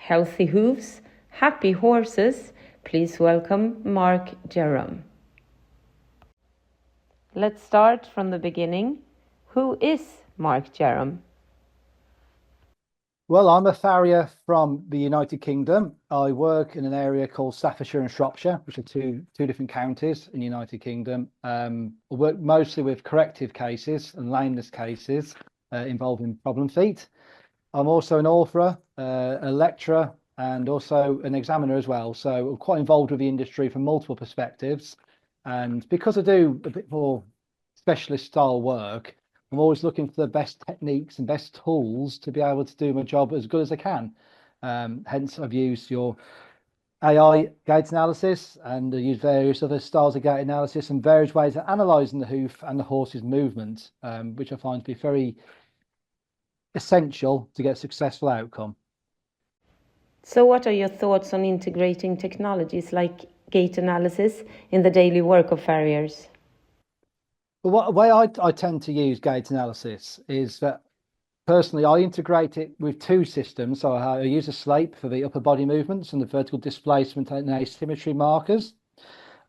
healthy hooves, happy horses. Please welcome Marc Jerram. Let's start from the beginning. Who is Marc Jerram? Well, I'm a farrier from the United Kingdom. I work in an area called Staffordshire and Shropshire, which are two different counties in the United Kingdom. I work mostly with corrective cases and lameness cases involving problem feet. I'm also an author, a lecturer, and also an examiner as well. So I'm quite involved with the industry from multiple perspectives. And because I do a bit more specialist style work, I'm always looking for the best techniques and best tools to be able to do my job as good as I can. Hence, I've used your AI gait analysis, and I use various other styles of gait analysis and various ways of analysing the hoof and the horse's movement, which I find to be very essential to get a successful outcome. So what are your thoughts on integrating technologies like gait analysis in the daily work of farriers? The way I tend to use gait analysis is that personally I integrate it with two systems. So I use a SLAPE for the upper body movements and the vertical displacement and asymmetry markers.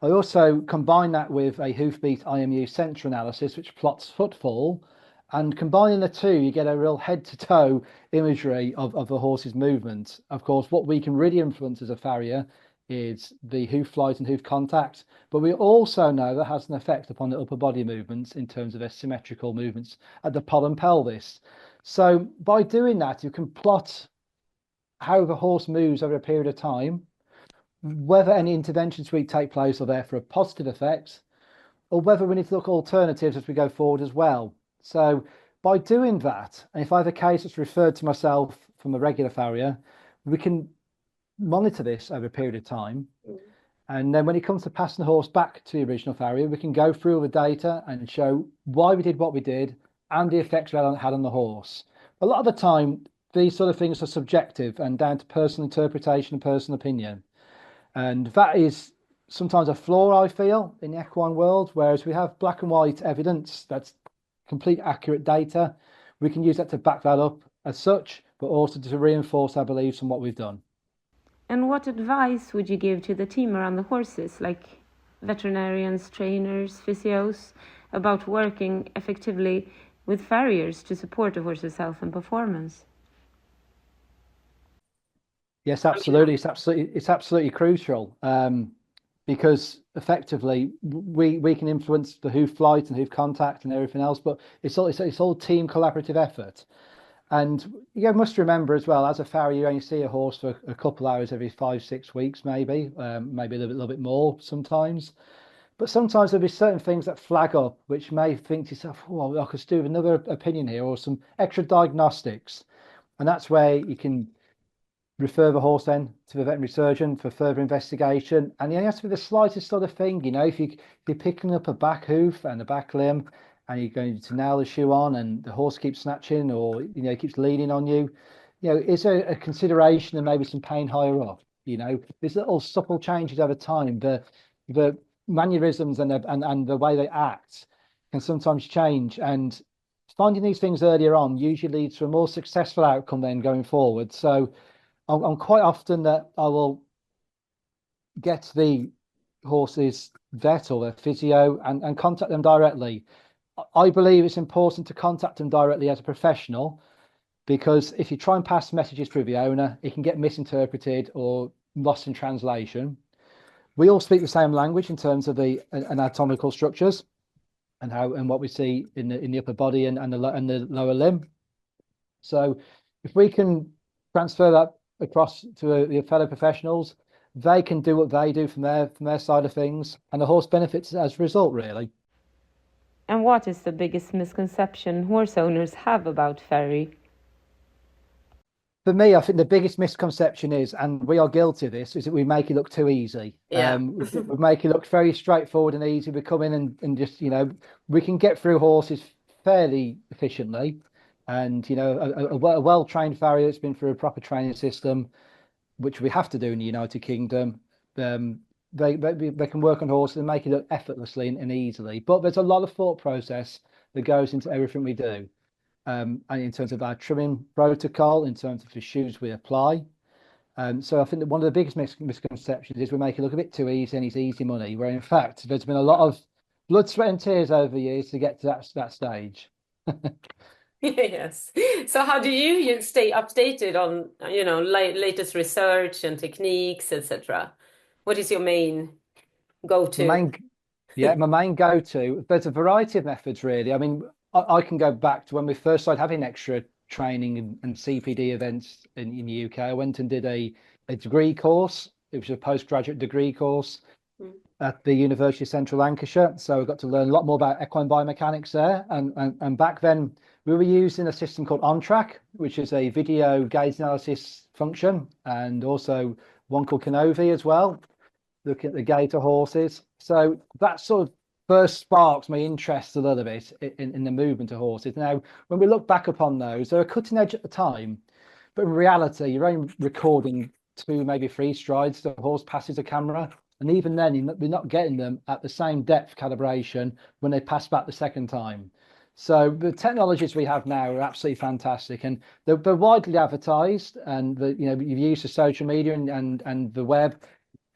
I also combine that with a hoofbeat IMU sensor analysis, which plots footfall. And combining the two, you get a real head-to-toe imagery of the horse's movement. Of course, what we can really influence as a farrier is the hoof flight and hoof contact, but we also know that has an effect upon the upper body movements in terms of asymmetrical movements at the poll and pelvis. So by doing that, you can plot how the horse moves over a period of time, whether any interventions we take place are there for a positive effect, or whether we need to look at alternatives as we go forward as well. So by doing that, and if I have a case that's referred to myself from a regular farrier, we can monitor this over a period of time. And then when it comes to passing the horse back to the original farrier, we can go through all the data and show why we did what we did and the effects we had on the horse. A lot of the time, these sort of things are subjective and down to personal interpretation and personal opinion. And that is sometimes a flaw, I feel, in the equine world, whereas we have black and white evidence that's complete accurate data. We can use that to back that up as such, but also to reinforce our beliefs on what we've done. And what advice would you give to the team around the horses, like veterinarians, trainers, physios, about working effectively with farriers to support a horse's health and performance? Yes, absolutely. It's absolutely crucial, because effectively we can influence the hoof flight and hoof contact and everything else, but it's all team collaborative effort. And you must remember as well, as a farrier, you only see a horse for a couple hours every 5-6 weeks, maybe a little bit more sometimes. But sometimes there'll be certain things that flag up, which may think to yourself, oh, I could do with another opinion here or some extra diagnostics. And that's where you can refer the horse then to the veterinary surgeon for further investigation. And it has to be the slightest sort of thing, if you're picking up a back hoof and a back limb and you're going to nail the shoe on and the horse keeps snatching or keeps leaning on you, is there a consideration and maybe some pain higher up? There's little subtle changes over time. The mannerisms and the way they act can sometimes change, and finding these things earlier on usually leads to a more successful outcome then going forward. So I'm quite often that I will get the horse's vet or their physio and contact them directly. I believe it's important to contact them directly as a professional, because if you try and pass messages through the owner, it can get misinterpreted or lost in translation. We all speak the same language in terms of the anatomical structures and what we see in the upper body and the lower limb. So if we can transfer that across to the fellow professionals, they can do what they do from their side of things, and the horse benefits as a result, really. And what is the biggest misconception horse owners have about farrier? For me, I think the biggest misconception is, and we are guilty of this, is that we make it look too easy. Yeah. We make it look very straightforward and easy. We come in and just, we can get through horses fairly efficiently. And, a well-trained farrier that's been through a proper training system, which we have to do in the United Kingdom, they can work on horses and make it look effortlessly and easily. But there's a lot of thought process that goes into everything we do. And in terms of our trimming protocol, in terms of the shoes we apply, So I think that one of the biggest misconceptions is we make it look a bit too easy and it's easy money, where in fact there's been a lot of blood, sweat and tears over the years to get to that stage. Yes. So how do you stay updated on, latest research and techniques, etc.? What is your main My go-to? main, yeah, my main go-to, there's a variety of methods really. I mean, I can go back to when we first started having extra training and CPD events in the UK. I went and did a degree course. It was a postgraduate degree course Mm. at the University of Central Lancashire. So I got to learn a lot more about equine biomechanics there. And back then we were using a system called OnTrack, which is a video gait analysis function, and also one called Canovi as well, looking at the gait of horses. So that sort of first sparks my interest a little bit in the movement of horses. Now, when we look back upon those, they were cutting edge at the time, but in reality, you're only recording 2, maybe 3 strides the horse passes a camera. And even then, you're not getting them at the same depth calibration when they pass back the second time. So the technologies we have now are absolutely fantastic, and they're widely advertised. And you've used the social media and the web.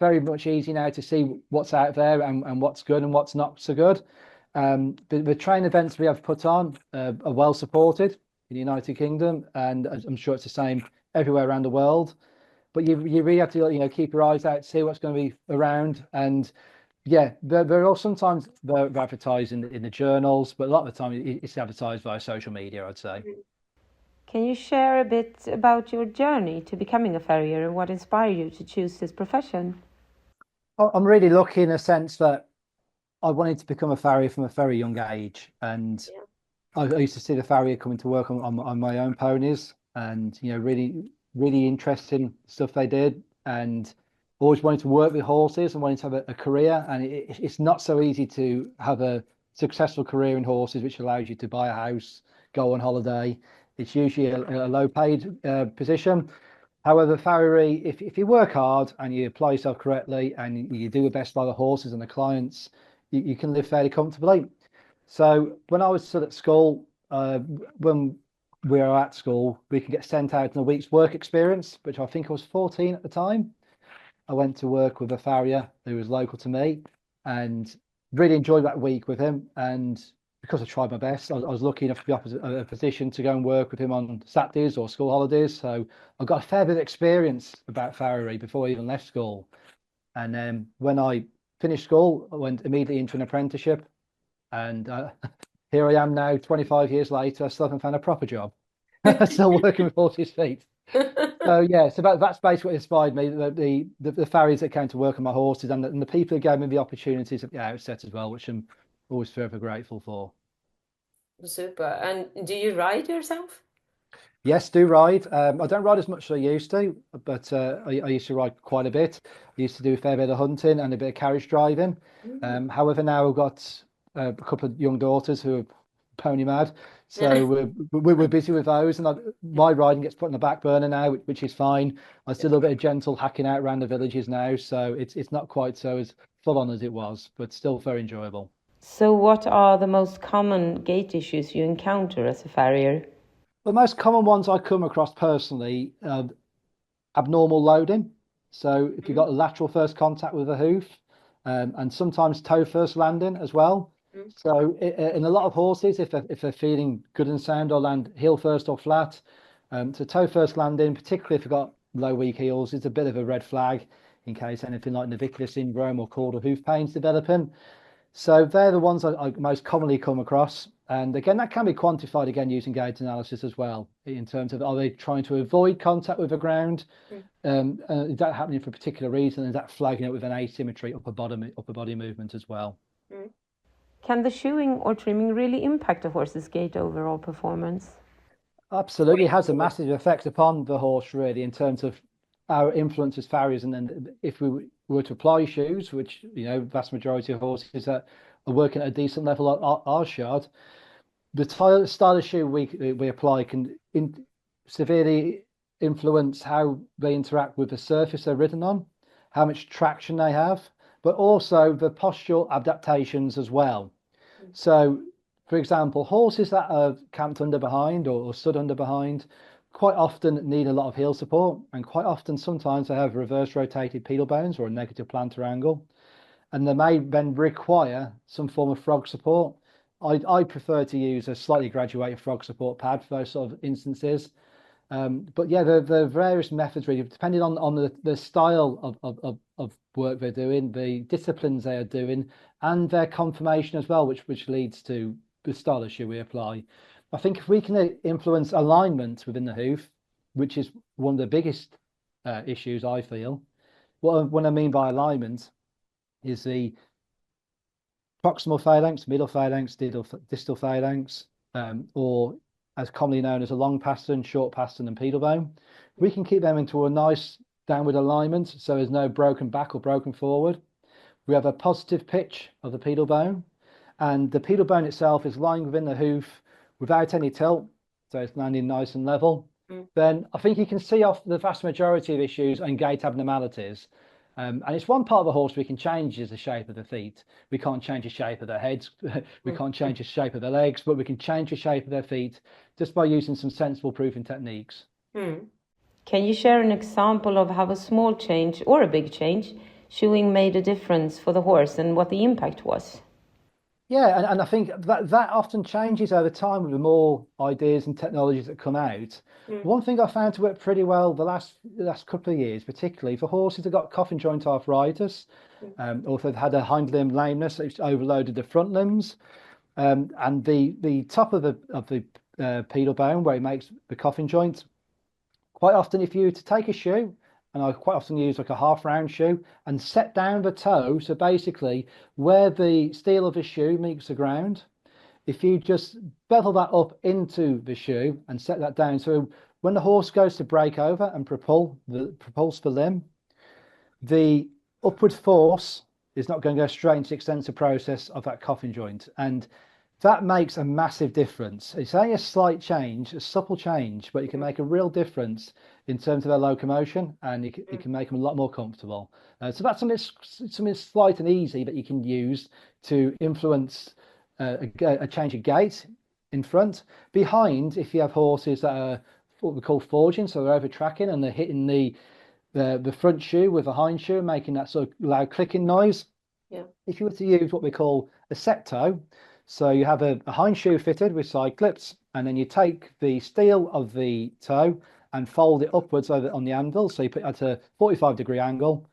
Very much easy now to see what's out there and what's good and what's not so good. The train events we have put on are well supported in the United Kingdom, and I'm sure it's the same everywhere around the world. But you really have to keep your eyes out, see what's going to be around. And yeah, there are sometimes they're advertised in the journals, but a lot of the time it's advertised via social media, I'd say. Can you share a bit about your journey to becoming a farrier and what inspired you to choose this profession? I'm really lucky in a sense that I wanted to become a farrier from a very young age, and I used to see the farrier coming to work on my own ponies, and really interesting stuff they did, and always wanted to work with horses and wanted to have a career. And it's not so easy to have a successful career in horses, which allows you to buy a house, go on holiday. It's usually a low paid position. However, farriery, if you work hard and you apply yourself correctly and you do your best by the horses and the clients, you can live fairly comfortably. So when I was still at school, when we were at school, we could get sent out on a week's work experience, which I think I was 14 at the time. I went to work with a farrier who was local to me and really enjoyed that week with him. And because I tried my best, I was lucky enough to be offered a position to go and work with him on Saturdays or school holidays. So I got a fair bit of experience about farriery before I even left school. And then when I finished school, I went immediately into an apprenticeship. And here I am now, 25 years later. I still haven't found a proper job. Still working with horses' feet. So yeah, so that's basically what inspired me. The farriers that came to work on my horses, and the people who gave me the opportunities at the outset as well, which I'm always forever grateful for. Super. And do you ride yourself? Yes, do ride. I don't ride as much as I used to, but I used to ride quite a bit. I used to do a fair bit of hunting and a bit of carriage driving. However, now I've got a couple of young daughters who are pony mad, so we're busy with those, and my riding gets put on the back burner now, which is fine. I still do a bit of gentle hacking out around the villages now, so it's not quite so as full on as it was, but still very enjoyable. So, what are the most common gait issues you encounter as a farrier? The most common ones I come across personally, abnormal loading. So if you've got a lateral first contact with a hoof, and sometimes toe first landing as well. So in a lot of horses, if they're feeling good and sound, or land heel first or flat. So toe first landing, particularly if you've got low weak heels, is a bit of a red flag in case anything like navicular syndrome or caudal hoof pains developing. So they're the ones I most commonly come across. And again, that can be quantified again using gait analysis as well, in terms of, are they trying to avoid contact with the ground? Is that happening for a particular reason? Is that flagging it with an asymmetry, upper body movement as well? Can the shoeing or trimming really impact a horse's gait overall performance? Absolutely, it has a massive effect upon the horse, really, in terms of our influence as farriers. And then if we were to apply shoes, which, vast majority of horses that are working at a decent level are shod, the style of shoe we apply can severely influence how they interact with the surface they're ridden on, how much traction they have, but also the postural adaptations as well. So, for example, horses that are camped under behind or stood under behind, quite often need a lot of heel support, and quite often sometimes they have reverse rotated pedal bones or a negative plantar angle, and they may then require some form of frog support. I prefer to use a slightly graduated frog support pad for those sort of instances. But yeah, the various methods really, depending on the style of work they're doing, the disciplines they are doing, and their conformation as well, which leads to the style of shoe we apply. I think if we can influence alignment within the hoof, which is one of the biggest issues I feel. What I mean by alignment is the proximal phalanx, middle phalanx, distal phalanx, or as commonly known as a long pastern, short pastern, and pedal bone. We can keep them into a nice downward alignment, so there's no broken back or broken forward. We have a positive pitch of the pedal bone, and the pedal bone itself is lying within the hoof without any tilt, so it's landing nice and level. Then I think you can see off the vast majority of issues and gait abnormalities. And it's one part of the horse we can change is the shape of the feet. We can't change the shape of their heads. We can't change the shape of their legs, but we can change the shape of their feet just by using some sensible proofing techniques. Can you share an example of how a small change or a big change shoeing made a difference for the horse and what the impact was? Yeah, and I think that often changes over time with the more ideas and technologies that come out. One thing I found to work pretty well the last couple of years, particularly for horses that got coffin joint arthritis, or if they've had a hind limb lameness, it's overloaded the front limbs, and the top of the pedal bone where it makes the coffin joint. Quite often, if you were to take a shoe, and I quite often use like a half round shoe and set down the toe. So basically where the steel of the shoe meets the ground, if you just bevel that up into the shoe and set that down. So when the horse goes to break over and propulse the limb, the upward force is not going to go straight into the extensor process of that coffin joint. And that makes a massive difference. It's only a slight change, a supple change, but it can make a real difference in terms of their locomotion, and it can make them a lot more comfortable. So that's something slight and easy that you can use to influence a change of gait in front. Behind, if you have horses that are what we call forging, so they're over tracking and they're hitting the front shoe with the hind shoe, making that sort of loud clicking noise. Yeah. If you were to use what we call a set toe, so you have a hind shoe fitted with side clips, and then you take the steel of the toe and fold it upwards on the anvil. So you put it at a 45-degree angle,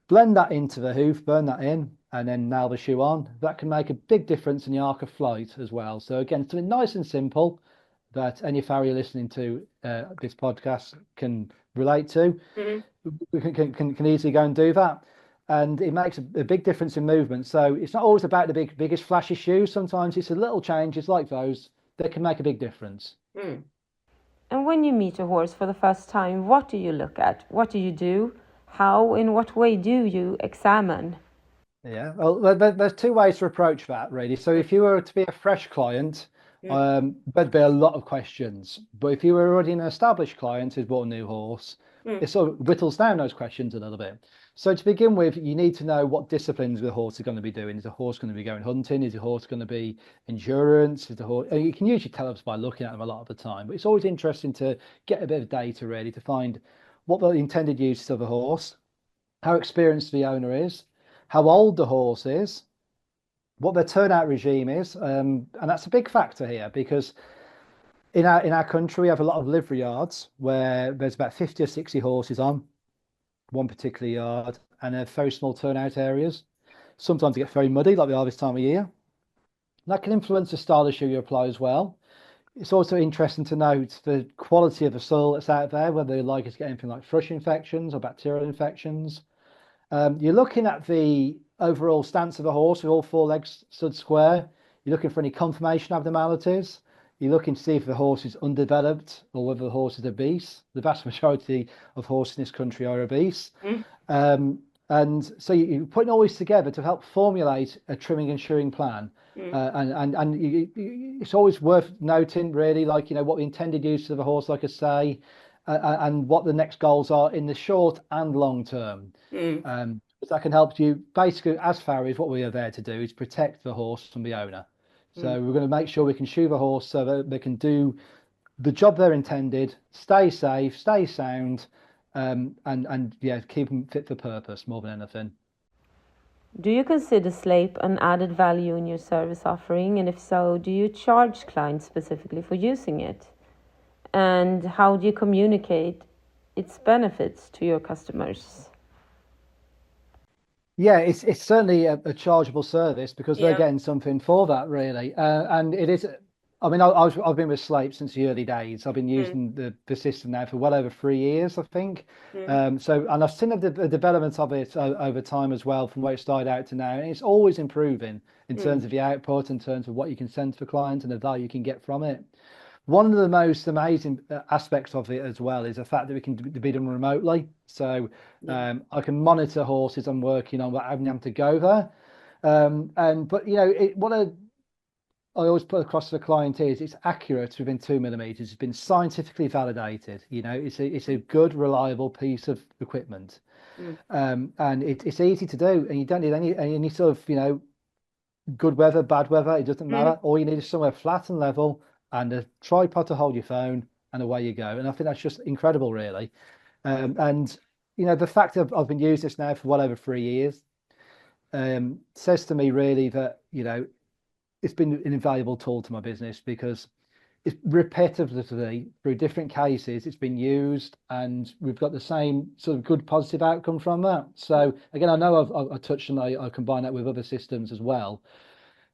blend that into the hoof, burn that in, and then nail the shoe on. That can make a big difference in the arc of flight as well. So again, something nice and simple that any farrier listening to this podcast can relate to. Can easily go and do that. And it makes a big difference in movement. So it's not always about the biggest flashy shoes. Sometimes it's a little changes like those that can make a big difference. And when you meet a horse for the first time, what do you look at? What do you do? How, in what way do you examine? Yeah, well, there's two ways to approach that, really. So if you were to be a fresh client, there'd be a lot of questions. But if you were already an established client who's bought a new horse, it sort of whittles down those questions a little bit. So to begin with, you need to know what disciplines the horse is going to be doing. Is the horse going to be going hunting? Is the horse going to be endurance? Is the horse? You can usually tell us by looking at them a lot of the time, but it's always interesting to get a bit of data really to find what the intended use of the horse, how experienced the owner is, how old the horse is, what their turnout regime is, and that's a big factor here because in our country we have a lot of livery yards where there's about 50 or 60 horses on one particular yard, and they're very small turnout areas. Sometimes it gets very muddy, like we are this time of year. And that can influence the style of shoe you apply as well. It's also interesting to note the quality of the soil that's out there, whether you're likely to get anything like thrush infections or bacterial infections. You're looking at the overall stance of the horse with all four legs stood square. You're looking for any conformation abnormalities. You're looking to see if the horse is undeveloped or whether the horse is obese. The vast majority of horses in this country are obese. And so you're putting all these together to help formulate a trimming and shoeing plan. It's always worth noting, really, like, you know, what the intended use of the horse, like I say, and what the next goals are in the short and long term. That can help you basically, as farriers, what we are there to do is protect the horse from the owner. So we're going to make sure we can shoe the horse so that they can do the job they're intended, stay safe, stay sound, and yeah, keep them fit for purpose more than anything. Do you consider sleep an added value in your service offering? And if so, do you charge clients specifically for using it? And how do you communicate its benefits to your customers? Yeah, it's certainly a chargeable service because they're Yeah. getting something for that, really. And it is. I mean, I've been with Sleep since the early days. I've been Mm, using the system now for well over 3 years, I think. mm, So, and I've seen the development of it over time as well, from where it started out to now, and it's always improving in terms mm, of the output, in terms of what you can send to clients and the value you can get from it. One of the most amazing aspects of it as well is the fact that we can be done remotely. So yeah. I can monitor horses I'm working on without having to go there. And but you know, I always put across to the client is it's accurate within 2 millimeters. It's been scientifically validated. You know, it's a good, reliable piece of equipment, Mm, and it's easy to do, and you don't need any sort of good weather, bad weather. It doesn't mm, matter. All you need is somewhere flat and level, and a tripod to hold your phone, and away you go. And I think that's just incredible, really. And the fact that I've been using this now for well over 3 years says to me really that it's been an invaluable tool to my business because it's repetitively through different cases it's been used and we've got the same sort of good positive outcome from that. So again, I know I've touched on I combine that with other systems as well,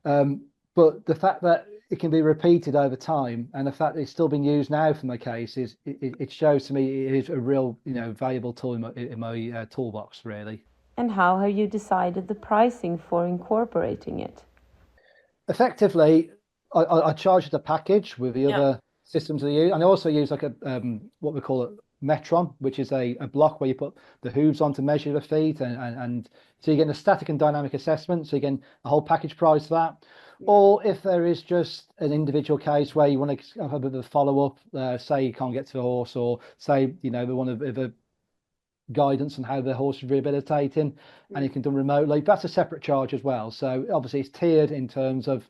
but the fact that it can be repeated over time and the fact that it's still being used now for my cases, it shows to me it is a real valuable tool in my toolbox, really. And how have you decided the pricing for incorporating it? Effectively, I charge the package with the Yeah. other systems I use, and I also use like a what we call a metron, which is a block where you put the hooves on to measure the feet, and so you get a static and dynamic assessment, so you get a whole package price for that. Mm, Or if there is just an individual case where you want to have a bit of a follow up, say you can't get to the horse, or say they want a bit of a guidance on how the horse is rehabilitating, and mm, you can do remotely. That's a separate charge as well. So obviously it's tiered in terms of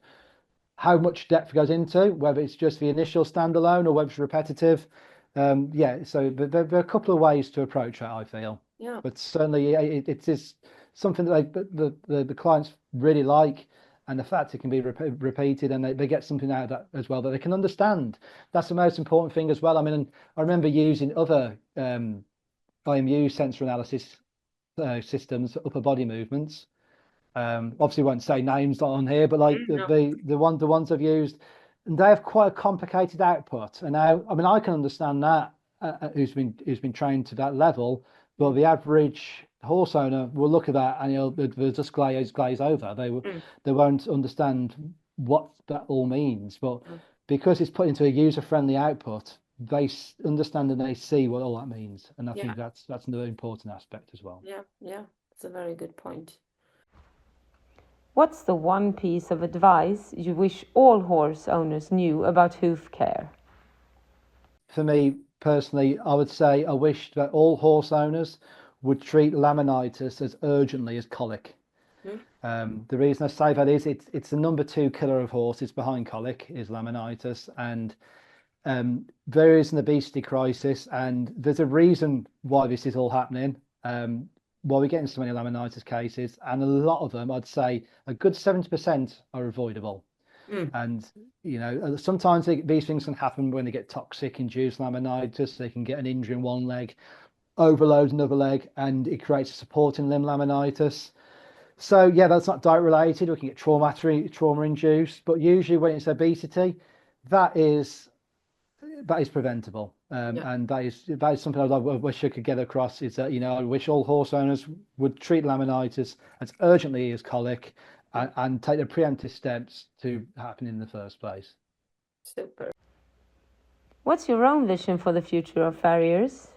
how much depth goes into, whether it's just the initial standalone or whether it's repetitive. Yeah, so there are a couple of ways to approach that, I feel. yeah. But certainly it is something that the clients really like, and the fact it can be repeated and they get something out of that as well that they can understand. That's the most important thing as well. I mean, I remember using other IMU sensor analysis systems, upper body movements. Obviously, won't say names on here, but like Mm, no. the ones I've used, and they have quite a complicated output. And now, I mean, I can understand that who's been trained to that level, but Mm, the average horse owner will look at that and they'll just glaze over. mm, They won't understand what that all means. But mm. because it's put into a user-friendly output, they understand and they see what all that means. And I Yeah, think that's another important aspect as well. yeah, yeah. It's a very good point. What's the one piece of advice you wish all horse owners knew about hoof care? For me personally, I would say I wish that all horse owners would treat laminitis as urgently as colic. Mm, The reason I say that is it's the number two killer of horses behind colic is laminitis, and there is an obesity crisis, and there's a reason why this is all happening. Why we're getting so many laminitis cases, and a lot of them, I'd say a good 70% are avoidable. mm, And sometimes these things can happen when they get toxic induced laminitis. They can get an injury in one leg, overload another leg, and it creates a supporting limb laminitis. So yeah, that's not diet related. We can get trauma induced, but usually when it's obesity, that is preventable. yeah, And that is something I wish I could get across, is that I wish all horse owners would treat laminitis as urgently as colic, mm. and take the preemptive steps to happen in the first place. Super. What's your own vision for the future of farriers?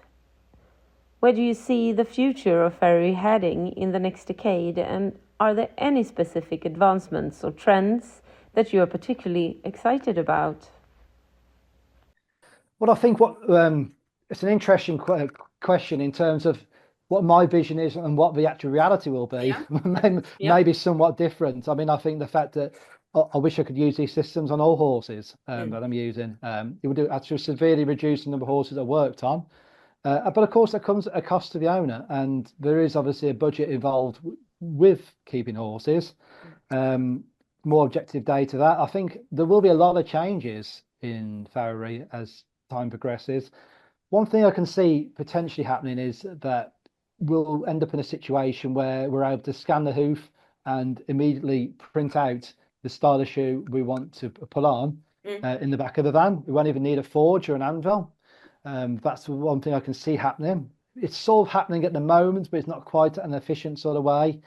Where do you see the future of farriery heading in the next decade, and are there any specific advancements or trends that you are particularly excited about? Well, I think it's an interesting question in terms of what my vision is and what the actual reality will be. Yeah, maybe, yeah, maybe somewhat different. I mean, I think the fact that I wish I could use these systems on all horses that I'm using. It would actually severely reduce the number of horses I worked on. But of course, that comes at a cost to the owner, and there is obviously a budget involved with keeping horses. More objective data that I think there will be a lot of changes in farriery as time progresses. One thing I can see potentially happening is that we'll end up in a situation where we're able to scan the hoof and immediately print out the style of shoe we want to put on in the back of the van. We won't even need a forge or an anvil. That's one thing I can see happening. It's sort of happening at the moment, but it's not quite an efficient sort of way.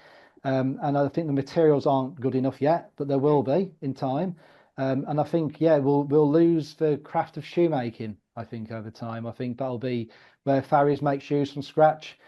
And I think the materials aren't good enough yet, but there will be in time. And I think, yeah, we'll lose the craft of shoemaking, I think, over time. I think that'll be where farriers make shoes from scratch.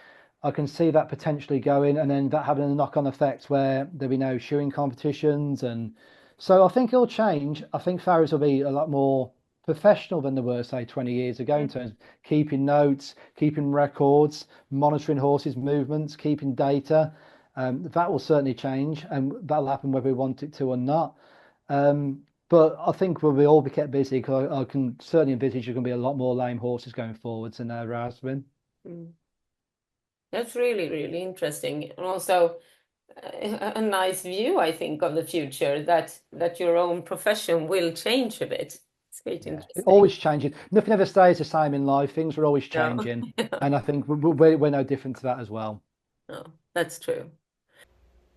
I can see that potentially going, and then that having a knock-on effect where there'll be no shoeing competitions. And so I think it'll change. I think farriers will be a lot more professional than they were, say, 20 years ago in terms of keeping notes, keeping records, monitoring horses' movements, keeping data. That will certainly change, and that'll happen whether we want it to or not. But I think we'll all be kept busy, because I can certainly envisage there's going to be a lot more lame horses going forwards than there has been. That's really, really interesting, and also a nice view, I think, of the future, that your own profession will change a bit. It's quite interesting. It always changes. Nothing ever stays the same in life. Things are always changing, and I think we're no different to that as well. No, that's true.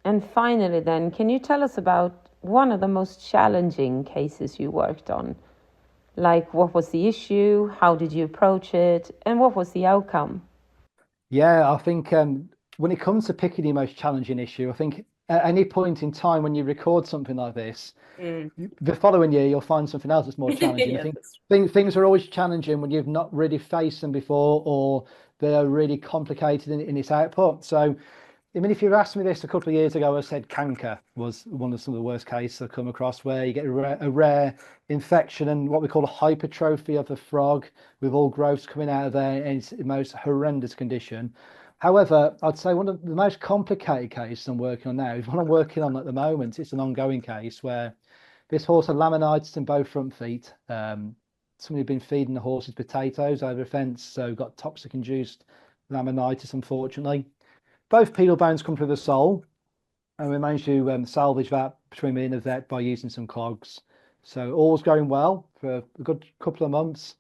And finally, then, can you tell us about one of the most challenging cases you worked on? Like, what was the issue? How did you approach it? And what was the outcome? Yeah, I think when it comes to picking the most challenging issue, I think at any point in time when you record something like this, the following year you'll find something else that's more challenging. I think things are always challenging when you've not really faced them before, or they're really complicated in its output. So, I mean, if you asked me this a couple of years ago, I said canker was some of the worst cases I've come across, where you get a rare infection and what we call a hypertrophy of the frog, with all growths coming out of there, and it's the most horrendous condition. However, I'd say one of the most complicated cases I'm working on now is one I'm working on at the moment. It's an ongoing case where this horse had laminitis in both front feet. Somebody had been feeding the horses potatoes over a fence, so got toxic-induced laminitis, unfortunately. Both pedal bones come through the sole, and we managed to salvage that between me and the vet by using some clogs. So all was going well for a good couple of months.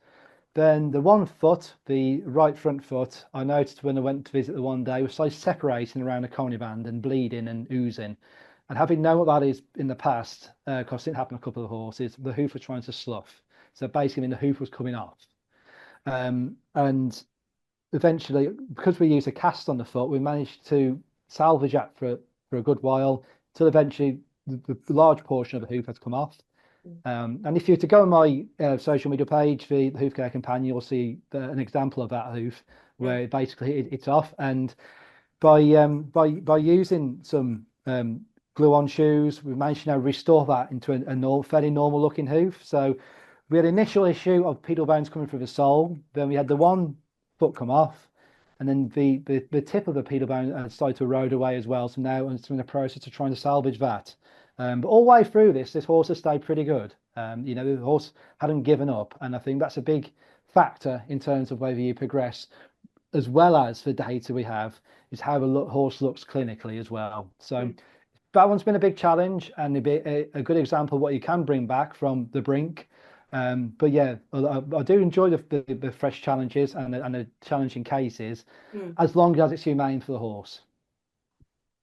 Then the one foot, the right front foot, I noticed when I went to visit the one day, was slightly separating around the coney band and bleeding and oozing. And having known what that is in the past, because it happened to a couple of horses, the hoof was trying to slough. So basically, the hoof was coming off. And eventually, because we used a cast on the foot, we managed to salvage that for a good while, till eventually the large portion of the hoof had come off. And if you were to go on my social media page, the Hoof Care Companion, you'll see an example of that hoof where basically it's off. And by using some glue-on shoes, we managed to now restore that into a fairly normal-looking hoof. So we had an initial issue of pedal bones coming through the sole. Then we had the one foot come off, and then the tip of the pedal bone started to erode away as well. So now it's in the process of trying to salvage that. But all the way through this horse has stayed pretty good. The horse hadn't given up, and I think that's a big factor in terms of whether you progress, as well as the data we have is how the horse looks clinically as well. So that one's been a big challenge, and a good example of what you can bring back from the brink. But yeah, I do enjoy the fresh challenges and the challenging cases, as long as it's humane for the horse.